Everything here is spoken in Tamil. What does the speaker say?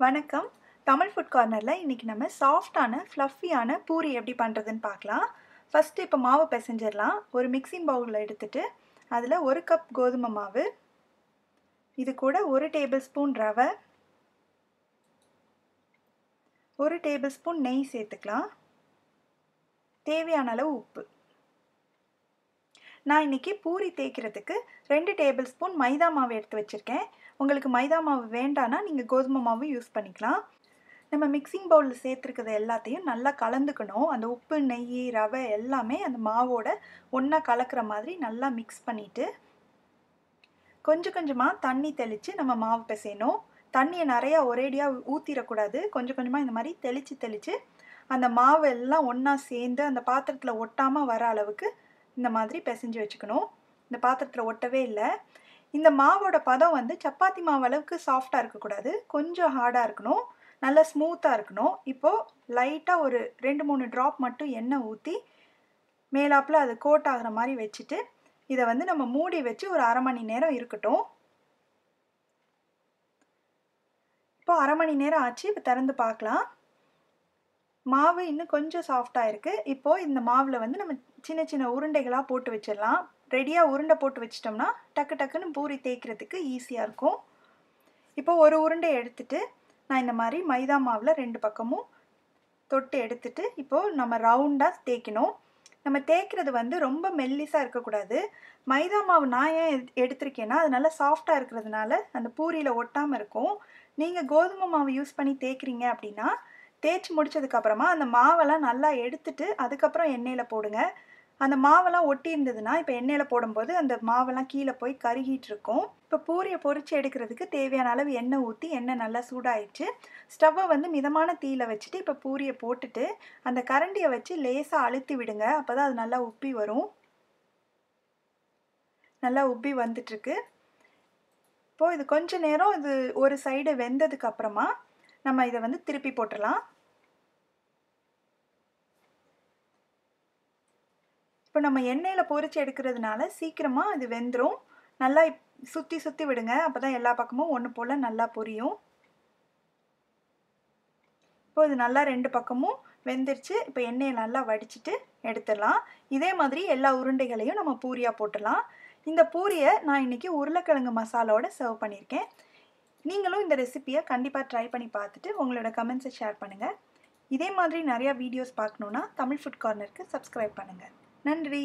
வணக்கம். தமிழ் ஃபுட் கார்னரில் இன்றைக்கி நம்ம சாஃப்டான ஃப்ளஃபியான பூரி எப்படி பண்ணுறதுன்னு பார்க்கலாம். ஃபஸ்ட்டு இப்போ மாவு பிசைஞ்சிடலாம். ஒரு மிக்சிங் பவுலில் எடுத்துகிட்டு அதில் 1 கப் கோதுமை மாவு, இது கூட 1 டேபிள் ஸ்பூன் ரவை, 1 டேபிள் ஸ்பூன் நெய் சேர்த்துக்கலாம். தேவையான அளவு உப்பு. நான் இன்றைக்கி பூரி தேய்க்கிறதுக்கு 2 டேபிள் ஸ்பூன் மைதா மாவு எடுத்து வச்சுருக்கேன். உங்களுக்கு மைதா மாவு வேண்டான்னா நீங்கள் கோதுமை மாவு யூஸ் பண்ணிக்கலாம். நம்ம மிக்சிங் பவுலில் சேர்த்துருக்கிறது எல்லாத்தையும் நல்லா கலந்துக்கணும். அந்த உப்பு, நெய், ரவை எல்லாமே அந்த மாவோட ஒன்றா கலக்கிற மாதிரி நல்லா மிக்ஸ் பண்ணிவிட்டு கொஞ்சம் கொஞ்சமாக தண்ணி தெளித்து நம்ம மாவு பிசையணும். தண்ணியை நிறையா ஒரேடியாக ஊற்றிடக்கூடாது. கொஞ்சம் கொஞ்சமாக இந்த மாதிரி தெளித்து அந்த மாவு எல்லாம் ஒன்றா சேர்ந்து அந்த பாத்திரத்தில் ஒட்டாமல் வர அளவுக்கு இந்த மாதிரி பிசைஞ்சு வச்சுக்கணும். இந்த பாத்திரத்தில் ஒட்டவே இல்லை. இந்த மாவோட பதம் வந்து சப்பாத்தி மாவு அளவுக்கு சாஃப்டாக இருக்கக்கூடாது, கொஞ்சம் ஹார்டாக இருக்கணும், நல்லா ஸ்மூத்தாக இருக்கணும். இப்போது லைட்டாக ஒரு 2-3 ட்ராப் மட்டும் எண்ணெய் ஊற்றி மேலாப்பில் அது கோட் ஆகிற மாதிரி வச்சுட்டு இதை வந்து நம்ம மூடி வச்சு ஒரு 1/2 மணி நேரம் இருக்கட்டும். இப்போது 1/2 மணி நேரம் ஆச்சு. இப்போ திறந்து பார்க்கலாம். மாவு இன்னும் கொஞ்சம் சாஃப்டாக இருக்குது. இப்போது இந்த மாவில் வந்து நம்ம சின்ன சின்ன உருண்டைகளாக போட்டு வச்சிடலாம். ரெடியாக உருண்டை போட்டு வச்சிட்டோம்னா டக்கு டக்குன்னு பூரி தேய்க்கிறதுக்கு ஈஸியாக இருக்கும். இப்போது ஒரு உருண்டை எடுத்துகிட்டு நான் இந்த மாதிரி மைதா மாவில் 2 பக்கமும் தொட்டு எடுத்துட்டு இப்போது நம்ம ரவுண்டாக தேய்க்கணும். நம்ம தேய்க்கிறது வந்து ரொம்ப மெல்லிஸாக இருக்கக்கூடாது. மைதா மாவு நான் ஏன் எடுத்திருக்கேன்னா அது நல்லா சாஃப்டாக இருக்கிறதுனால அந்த பூரியில் ஒட்டாமல் இருக்கும். நீங்கள் கோதுமை மாவு யூஸ் பண்ணி தேய்க்கிறீங்க அப்படின்னா தேய்ச்சி முடித்ததுக்கப்புறமா அந்த மாவெல்லாம் நல்லா எடுத்துட்டு அதுக்கப்புறம் எண்ணெயில் போடுங்க. அந்த மாவெல்லாம் ஒட்டி இருந்ததுன்னா இப்போ எண்ணெயில் போடும்போது அந்த மாவெல்லாம் கீழே போய் கருகிட்டு இருக்கும். இப்போ பூரியை பொரித்து எடுக்கிறதுக்கு தேவையான அளவு எண்ணெய் ஊற்றி எண்ணெய் நல்லா சூடாயிடுச்சு. ஸ்டவ்வை வந்து மிதமான தீயில் வச்சுட்டு இப்போ பூரியை போட்டுட்டு அந்த கரண்டியை வச்சு லேசாக அழுத்தி விடுங்க. அப்போ தான் அது நல்லா உப்பி வரும். நல்லா உப்பி வந்துட்டுருக்கு. இப்போது இது கொஞ்ச நேரம் இது ஒரு சைடு வெந்ததுக்கு அப்புறமா நம்ம இதை வந்து திருப்பி போட்டுடலாம். இப்போ நம்ம எண்ணெயில் பொரிச்சு எடுக்கிறதுனால சீக்கிரமாக இது வெந்துடும். நல்லா சுற்றி விடுங்க. அப்போ தான் எல்லா பக்கமும் ஒன்று போல் நல்லா பொரியும். இப்போ இது நல்லா 2 பக்கமும் வெந்துருச்சு. இப்போ எண்ணெயை நல்லா வடிச்சிட்டு எடுத்துடலாம். இதே மாதிரி எல்லா உருண்டைகளையும் நம்ம பூரியாக போட்டுடலாம். இந்த பூரியை நான் இன்றைக்கி உருளைக்கிழங்கு மசாலோட சர்வ் பண்ணியிருக்கேன். நீங்களும் இந்த ரெசிபியை கண்டிப்பாக ட்ரை பண்ணி பார்த்துட்டு உங்களோட கமெண்ட்ஸை ஷேர் பண்ணுங்கள். இதே மாதிரி நிறையா வீடியோஸ் பார்க்கணுன்னா தமிழ் ஃபுட் கார்னருக்கு சப்ஸ்கிரைப் பண்ணுங்கள். நன்றி.